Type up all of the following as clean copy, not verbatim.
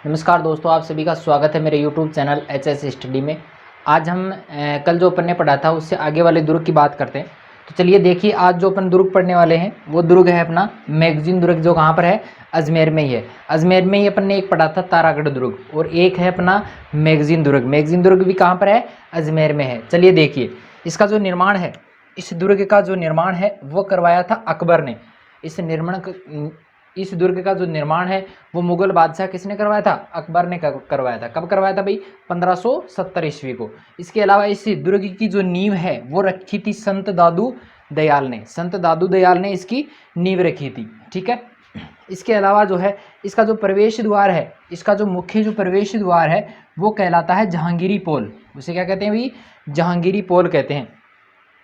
नमस्कार दोस्तों, आप सभी का स्वागत है मेरे YouTube चैनल HS स्टडी में। आज हम कल जो अपन ने पढ़ा था उससे आगे वाले दुर्ग की बात करते हैं। तो चलिए देखिए, आज जो अपन दुर्ग पढ़ने वाले हैं वो दुर्ग है अपना मैगजीन दुर्ग, जो कहाँ पर है, अजमेर में ही है। अजमेर में ही अपन ने एक पढ़ा था तारागढ़ दुर्ग, और एक है अपना मैगजीन दुर्ग। मैगजीन दुर्ग भी कहाँ पर है, अजमेर में है। चलिए देखिए, इसका जो निर्माण है, इस दुर्ग का जो निर्माण है वो करवाया था अकबर ने। इस दुर्ग का जो निर्माण है वो मुगल बादशाह किसने करवाया था, अकबर ने करवाया था। कब करवाया था भाई, 1570 ईस्वी को। इसके अलावा इस दुर्ग की जो नींव है वो रखी थी संत दादू दयाल ने। संत दादू दयाल ने इसकी नींव रखी थी, ठीक है। इसके अलावा जो है, इसका जो प्रवेश द्वार है, इसका जो मुख्य जो प्रवेश द्वार है वो कहलाता है जहांगीरी पोल। उसे क्या कहते हैं भाई, जहांगीरी पोल कहते हैं।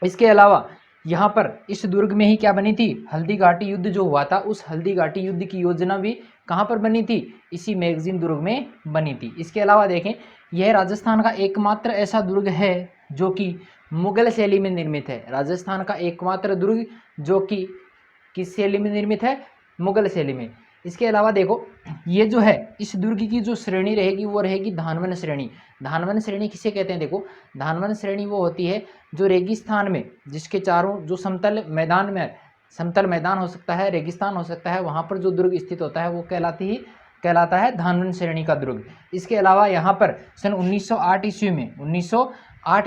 इसके अलावा यहाँ पर इस दुर्ग में ही क्या बनी थी, हल्दी घाटी युद्ध जो हुआ था, उस हल्दी घाटी युद्ध की योजना भी कहाँ पर बनी थी, इसी मैगजीन दुर्ग में बनी थी। इसके अलावा देखें, यह राजस्थान का एकमात्र ऐसा दुर्ग है जो कि मुगल शैली में निर्मित है। राजस्थान का एकमात्र दुर्ग जो कि किस शैली में निर्मित है, मुगल शैली में। इसके अलावा देखो, ये जो है इस दुर्ग की जो श्रेणी रहेगी वो रहेगी धानवन श्रेणी। धानवन श्रेणी किसे कहते हैं, देखो धानवन श्रेणी वो होती है जो रेगिस्तान में, जिसके चारों जो समतल मैदान में, समतल मैदान हो सकता है, रेगिस्तान हो सकता है, वहाँ पर जो दुर्ग स्थित होता है वो कहलाता है धानवन श्रेणी का दुर्ग। इसके अलावा यहाँ पर सन 1908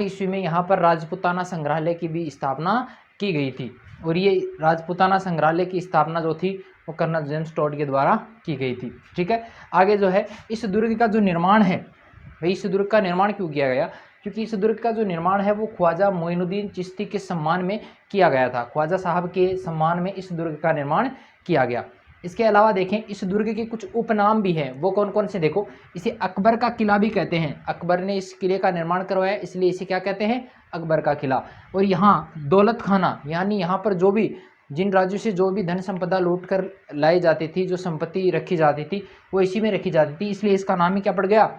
ईस्वी में यहाँ पर राजपुताना संग्रहालय की भी स्थापना की गई थी। और ये राजपुताना संग्रहालय की स्थापना जो थी वो कर्नल जेम्स टॉड के द्वारा की गई थी, ठीक है। आगे जो है, इस दुर्ग का जो निर्माण है भाई, इस दुर्ग का निर्माण क्यों किया गया, क्योंकि इस दुर्ग का जो निर्माण है वो ख्वाजा मोइनुद्दीन चिश्ती के सम्मान में किया गया था। ख्वाजा साहब के सम्मान में इस दुर्ग का निर्माण किया गया। इसके अलावा देखें, इस दुर्ग के कुछ उपनाम भी हैं, वो कौन कौन से, देखो इसे अकबर का किला भी कहते हैं। अकबर ने इस किले का निर्माण करवाया, इसलिए इसे क्या कहते हैं, अकबर का किला। और यहाँ दौलत खाना, यानी यहाँ पर जो भी जिन राज्यों से जो भी धन संपदा लूट कर लाई जाती थी, जो संपत्ति रखी जाती थी वो इसी में रखी जाती थी, इसलिए इसका नाम ही क्या पड़ गया,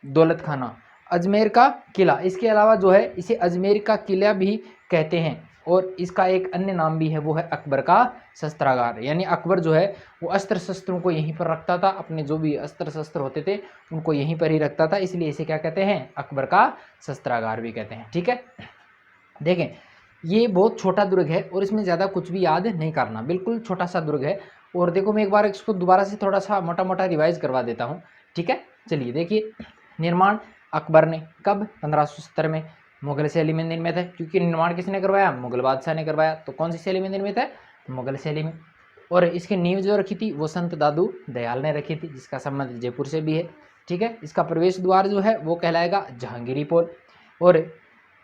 दौलत खाना। अजमेर का किला, इसके अलावा जो है इसे अजमेर का किला भी कहते हैं। और इसका एक अन्य नाम भी है, वो है अकबर का शस्त्रागार। यानी अकबर जो है वो अस्त्र शस्त्रों को यहीं पर रखता था, अपने जो भी अस्त्र शस्त्र होते थे उनको यहीं पर ही रखता था, इसलिए इसे क्या कहते हैं, अकबर का शस्त्रागार भी कहते हैं, ठीक है। देखें, ये बहुत छोटा दुर्ग है और इसमें ज़्यादा कुछ भी याद नहीं करना, बिल्कुल छोटा सा दुर्ग है। और देखो, मैं एक बार इसको दोबारा से थोड़ा सा मोटा मोटा रिवाइज करवा देता हूँ, ठीक है। चलिए देखिए, निर्माण अकबर ने कब, 1570 में, मुगल शैली में निर्मित है। क्योंकि निर्माण किसने करवाया, मुगल बादशाह ने करवाया, तो कौन सी शैली में निर्मित है, मुगल शैली में। और इसकी नींव जो रखी थी वो संत दादू दयाल ने रखी थी, जिसका संबंध जयपुर से भी है, ठीक है। इसका प्रवेश द्वार जो है वो कहलाएगा जहांगीरी पोल। और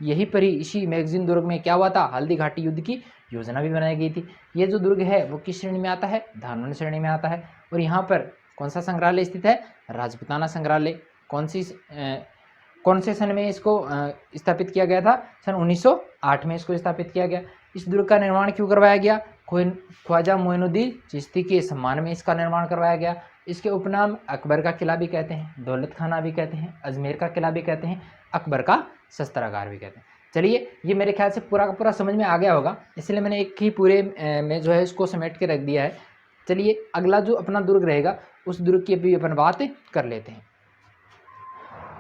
यहीं पर ही इसी मैगजीन दुर्ग में क्या हुआ था, हल्दी घाटी युद्ध की योजना भी बनाई गई थी। ये जो दुर्ग है वो किस श्रेणी में आता है, धानवन श्रेणी में आता है। और यहाँ पर कौन सा संग्रहालय स्थित है, राजपुताना संग्रहालय। कौन से सन में इसको स्थापित किया गया था, सन 1908 में इसको स्थापित किया गया। इस दुर्ग का निर्माण क्यों करवाया गया, ख्वाजा मोइनुद्दीन चिश्ती के सम्मान में इसका निर्माण करवाया गया। इसके उपनाम अकबर का किला भी कहते हैं, दौलत खाना भी कहते हैं, अजमेर का किला भी कहते हैं, अकबर का शस्त्रागार भी कहते हैं। चलिए, ये मेरे ख्याल से पूरा का पूरा समझ में आ गया होगा, इसलिए मैंने एक ही पूरे में जो है इसको समेट के रख दिया है। चलिए, अगला जो अपना दुर्ग रहेगा उस दुर्ग की भी अपन बात कर लेते हैं।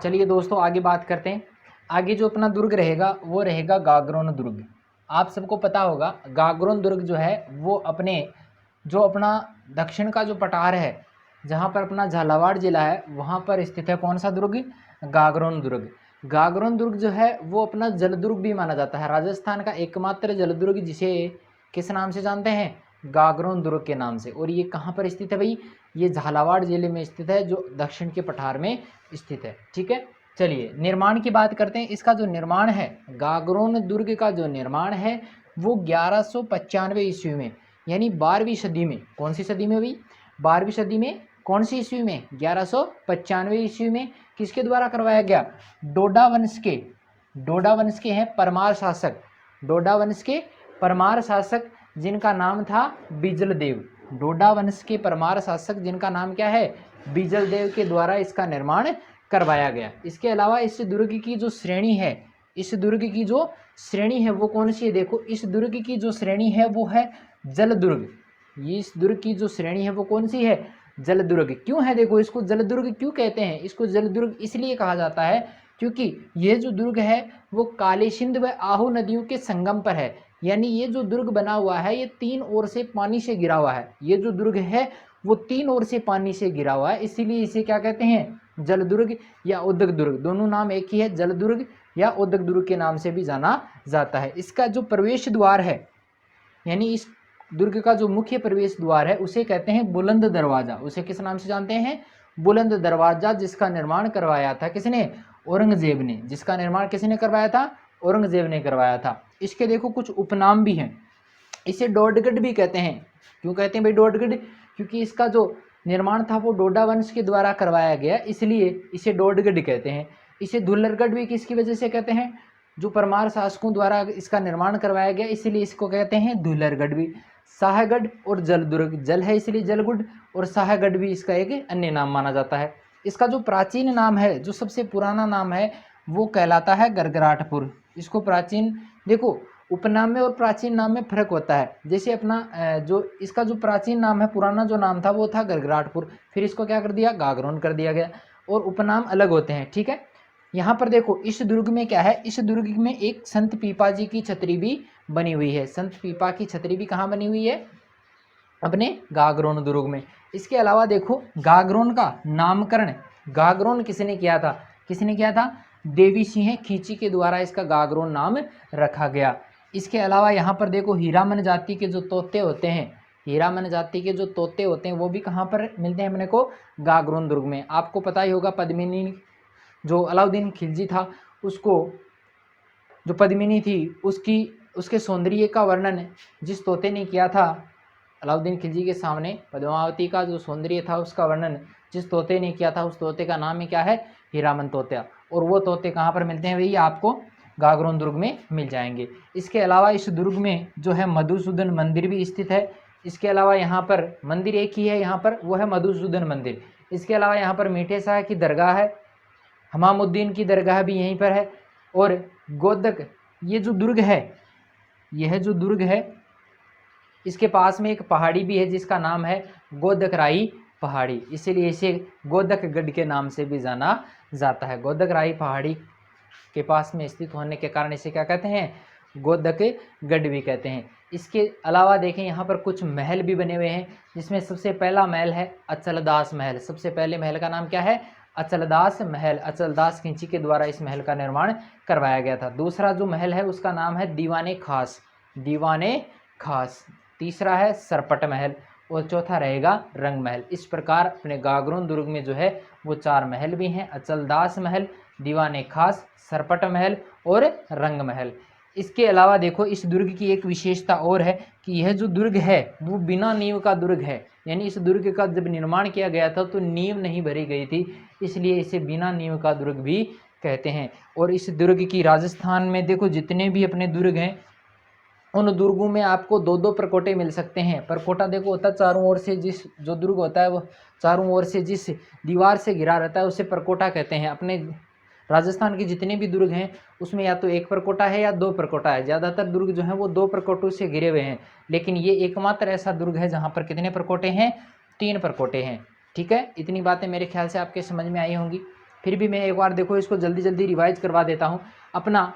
चलिए दोस्तों, आगे बात करते हैं। आगे जो अपना दुर्ग रहेगा वो रहेगा गागरोन दुर्ग। आप सबको पता होगा, गागरोन दुर्ग जो है वो अपना दक्षिण का जो पठार है, जहाँ पर अपना झालावाड़ जिला है, वहाँ पर स्थित है कौन सा दुर्ग, गागरोन दुर्ग। गागरोन दुर्ग जो है वो अपना जलदुर्ग भी माना जाता है, राजस्थान का एकमात्र जलदुर्ग, जिसे किस नाम से जानते हैं, गागरोन दुर्ग के नाम से। और ये कहाँ पर स्थित है भाई, ये झालावाड़ जिले में स्थित है, जो दक्षिण के पठार में स्थित है, ठीक है। चलिए, निर्माण की बात करते हैं। इसका जो निर्माण है, गागरोन दुर्ग का जो निर्माण है वो 1195 ईस्वी में, यानी 12वीं सदी में, कौन सी सदी में भाई, 12वीं सदी में, कौन सी ईस्वी में, 1195 ईस्वी में, किसके द्वारा करवाया गया, डोडा वंश के हैं परमार शासक, डोडा वंश के परमार शासक जिनका नाम था बिजल देव। डोडा वंश के परमार शासक जिनका नाम क्या है, बिजल देव के द्वारा इसका निर्माण करवाया गया। इसके अलावा इस दुर्ग की जो श्रेणी है, इस दुर्ग की जो श्रेणी है वो कौन सी है, देखो इस दुर्ग की जो श्रेणी है वो है जल दुर्ग। ये इस दुर्ग की जो श्रेणी है वो कौन सी है, जल दुर्ग क्यों है, देखो इसको जल दुर्ग क्यों कहते हैं, इसको जल दुर्ग इसलिए कहा जाता है क्योंकि ये जो दुर्ग है वो काली सिंध व आहू नदियों के संगम पर है। यानी ये जो दुर्ग बना हुआ है ये तीन ओर से पानी से घिरा हुआ है, ये जो दुर्ग है वो तीन ओर से पानी से घिरा हुआ है, इसीलिए इसे क्या कहते हैं, जल दुर्ग या उदक दुर्ग। दोनों नाम एक ही है, जल दुर्ग या उदक दुर्ग के नाम से भी जाना जाता है। इसका जो प्रवेश द्वार है, यानी इस दुर्ग का जो मुख्य प्रवेश द्वार है उसे कहते हैं बुलंद दरवाजा। उसे किस नाम से जानते हैं, बुलंद दरवाजा, जिसका निर्माण करवाया था किसने, औरंगजेब ने। जिसका निर्माण किसने करवाया था, औरंगजेब ने करवाया था। इसके देखो कुछ उपनाम भी हैं। इसे डोडगढ़ भी कहते हैं। क्यों कहते हैं भाई डोडगढ़, क्योंकि इसका जो निर्माण था वो डोडा वंश के द्वारा करवाया गया, इसलिए इसे डोडगढ़ कहते हैं। इसे दुल्लरगढ़ भी किसकी वजह से कहते हैं, जो परमार शासकों द्वारा इसका निर्माण करवाया गया, इसलिए इसको कहते हैं दुल्लरगढ़ भी। शाहगढ़ और जलदुर्ग, जल है इसलिए जलगुढ़, और शाहगढ़ भी इसका एक अन्य नाम माना जाता है। इसका जो प्राचीन नाम है, जो सबसे पुराना नाम है, वो कहलाता है गरगराटपुर। इसको प्राचीन, देखो उपनाम में और प्राचीन नाम में फर्क होता है। जैसे अपना जो इसका जो प्राचीन नाम है, पुराना जो नाम था वो था गरगराटपुर, फिर इसको क्या कर दिया, गागरोन कर दिया गया, और उपनाम अलग होते हैं, ठीक है। यहाँ पर देखो इस दुर्ग में क्या है, इस दुर्ग में एक संत पीपा जी की छतरी भी बनी हुई है। संत पीपा की छतरी भी कहाँ बनी हुई है, अपने गागरोन दुर्ग में। इसके अलावा देखो गागरोन का नामकरण, गागरोन किसने किया था, किसने किया था, देवी सिंह खींची के द्वारा इसका गागरोन नाम रखा गया। इसके अलावा यहाँ पर देखो हीरामन जाति के जो तोते होते हैं, हीरामन जाति के जो तोते होते हैं वो भी कहाँ पर मिलते हैं अपने को, गागरोन दुर्ग में। आपको पता ही होगा पद्मिनी, जो अलाउद्दीन खिलजी था, उसको जो पद्मिनी थी उसके सौंदर्य का वर्णन जिस तोते ने किया था अलाउद्दीन खिलजी के सामने, पद्मावती का जो सौंदर्य था उसका वर्णन जिस तोते ने किया था, उस तोते का नाम ही क्या है, हीरामन तोता। और वो तोते कहाँ पर मिलते हैं भैया, आपको गागरोन दुर्ग में मिल जाएंगे। इसके अलावा इस दुर्ग में जो है मधुसूदन मंदिर भी स्थित है। इसके अलावा यहाँ पर मंदिर एक ही है यहाँ पर, वो है मधुसूदन मंदिर। इसके अलावा यहाँ पर मीठे शाह की दरगाह है, हमामुद्दीन की दरगाह भी यहीं पर है। और गोदक, ये जो दुर्ग है, यह जो दुर्ग है इसके पास में एक पहाड़ी भी है जिसका नाम है गोदकराई पहाड़ी, इसीलिए इसे गोदकगढ़ के नाम से भी जाना जाता है। गोदकराई पहाड़ी के पास में स्थित होने के कारण इसे क्या कहते हैं, गोदकगढ़ भी कहते हैं। इसके अलावा देखें यहाँ पर कुछ महल भी बने हुए हैं, जिसमें सबसे पहला महल है अचलदास महल। सबसे पहले महल का नाम क्या है, अचलदास महल। अचलदास खिंची के द्वारा इस महल का निर्माण करवाया गया था। दूसरा जो महल है उसका नाम है दीवाने खास, दीवाने खास। तीसरा है सरपट महल, और चौथा रहेगा रंग महल। इस प्रकार अपने गागरोन दुर्ग में जो है वो चार महल भी हैं, अचलदास महल, दीवाने खास, सरपट महल और रंग महल। इसके अलावा देखो इस दुर्ग की एक विशेषता और है कि यह जो दुर्ग है वो बिना नींव का दुर्ग है। यानी इस दुर्ग का जब निर्माण किया गया था तो नींव नहीं भरी गई थी, इसलिए इसे बिना नींव का दुर्ग भी कहते हैं। और इस दुर्ग की राजस्थान में देखो जितने भी अपने दुर्ग हैं उन दुर्गों में आपको दो दो प्रकोटे मिल सकते हैं। प्रकोटा देखो होता है चारों ओर से, जिस जो दुर्ग होता है वो चारों ओर से जिस दीवार से घिरा रहता है उसे प्रकोटा कहते हैं। अपने राजस्थान के जितने भी दुर्ग हैं उसमें या तो एक प्रकोटा है या दो प्रकोटा है। ज़्यादातर दुर्ग जो हैं वो दो प्रकोटों से घिरे हुए हैं, लेकिन ये एकमात्र ऐसा दुर्ग है जहाँ पर कितने प्रकोटे हैं, 3 प्रकोटे हैं। ठीक है, इतनी बातें मेरे ख्याल से आपके समझ में आई होंगी। फिर भी मैं एक बार देखो इसको जल्दी जल्दी रिवाइज करवा देता हूँ। अपना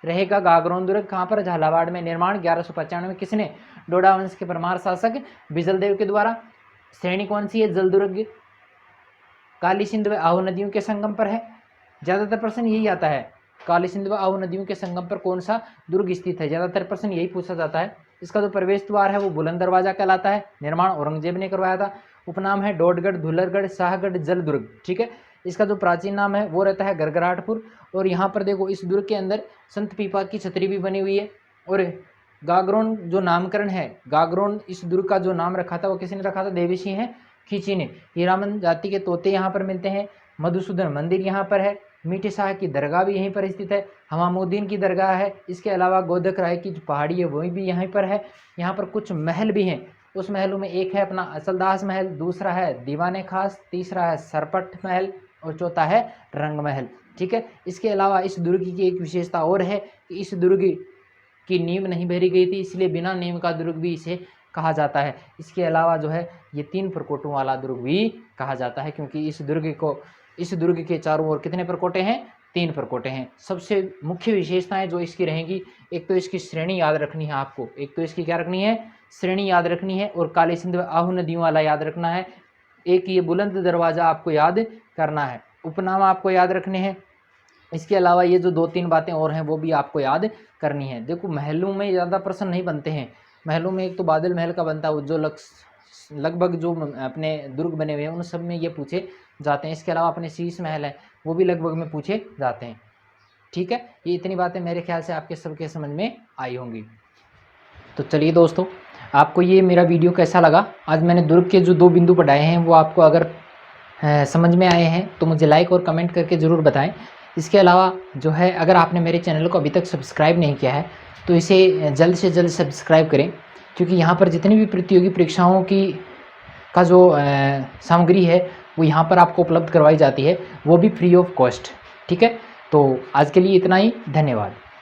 रहेगा गागरोन दुर्ग कहाँ पर, झालावाड़ में। निर्माण 1195 में किसने, डोडा वंश के परमार शासक बिजलदेव के द्वारा। श्रेणी कौन सी है, जलदुर्ग, काली सिंध व आहू नदियों के संगम पर है। ज़्यादातर प्रश्न यही आता है, काली सिंध व आहू नदियों के संगम पर कौन सा दुर्ग स्थित है, ज़्यादातर प्रश्न यही पूछा जाता है। इसका जो प्रवेश द्वार है वो बुलंद दरवाजा कहलाता है। निर्माण औरंगजेब ने करवाया था। उपनाम है डोडगढ़, धुलरगढ़, शाहगढ़, जलदुर्ग। ठीक है, इसका जो प्राचीन नाम है वो रहता है गरगराटपुर। और यहाँ पर देखो इस दुर्ग के अंदर संत पीपा की छतरी भी बनी हुई है। और गागरोन जो नामकरण है, गागरोन इस दुर्ग का जो नाम रखा था वो किसने रखा था, देवी सिंह खींची ने। हीरामन जाति के तोते यहाँ पर मिलते हैं। मधुसूदन मंदिर यहाँ पर है। मीठे शाह की दरगाह भी यहीं पर स्थित है। हमामुद्दीन की दरगाह है। इसके अलावा गोदकराय की जो पहाड़ी है वही भी यहीं पर है। यहाँ पर कुछ महल भी हैं, उस महलों में एक है अपना अचलदास महल, दूसरा है दीवाने खास, तीसरा है सरपट महल और चौथा है रंग महल। ठीक है, इसके अलावा इस दुर्ग की एक विशेषता और है कि इस दुर्ग की नींव नहीं भरी गई थी, इसलिए बिना नींव का दुर्ग भी इसे कहा जाता है। इसके अलावा जो है ये 3 प्रकोटों वाला दुर्ग भी कहा जाता है, क्योंकि इस दुर्ग के चारों ओर कितने प्रकोटे हैं? 3 प्रकोटे हैं। सबसे मुख्य विशेषताएं जो इसकी रहेंगी, एक तो इसकी श्रेणी याद रखनी है आपको, एक तो इसकी क्या रखनी है? श्रेणी याद रखनी है, और काली सिंध व आहू नदियों वाला याद रखना है। एक ये बुलंद दरवाज़ा आपको याद करना है, उपनाम आपको याद रखने हैं। इसके अलावा ये जो 2-3 बातें और हैं वो भी आपको याद करनी है। देखो महलों में ज़्यादा प्रश्न नहीं बनते हैं, महलों में एक तो बादल महल का बनता है, जो लगभग जो अपने दुर्ग बने हुए हैं उन सब में ये पूछे जाते हैं। इसके अलावा अपने शीश महल है वो भी लगभग में पूछे जाते हैं। ठीक है, ये इतनी बातें मेरे ख्याल से आपके सबके समझ में आई होंगी। तो चलिए दोस्तों, आपको ये मेरा वीडियो कैसा लगा? आज मैंने दुर्ग के जो 2 बिंदु पढ़ाए हैं वो आपको अगर समझ में आए हैं तो मुझे लाइक और कमेंट करके ज़रूर बताएं। इसके अलावा जो है, अगर आपने मेरे चैनल को अभी तक सब्सक्राइब नहीं किया है तो इसे जल्द से जल्द सब्सक्राइब करें, क्योंकि यहाँ पर जितनी भी प्रतियोगी परीक्षाओं की का जो सामग्री है वो यहाँ पर आपको उपलब्ध करवाई जाती है, वो भी फ्री ऑफ कॉस्ट। ठीक है, तो आज के लिए इतना ही, धन्यवाद।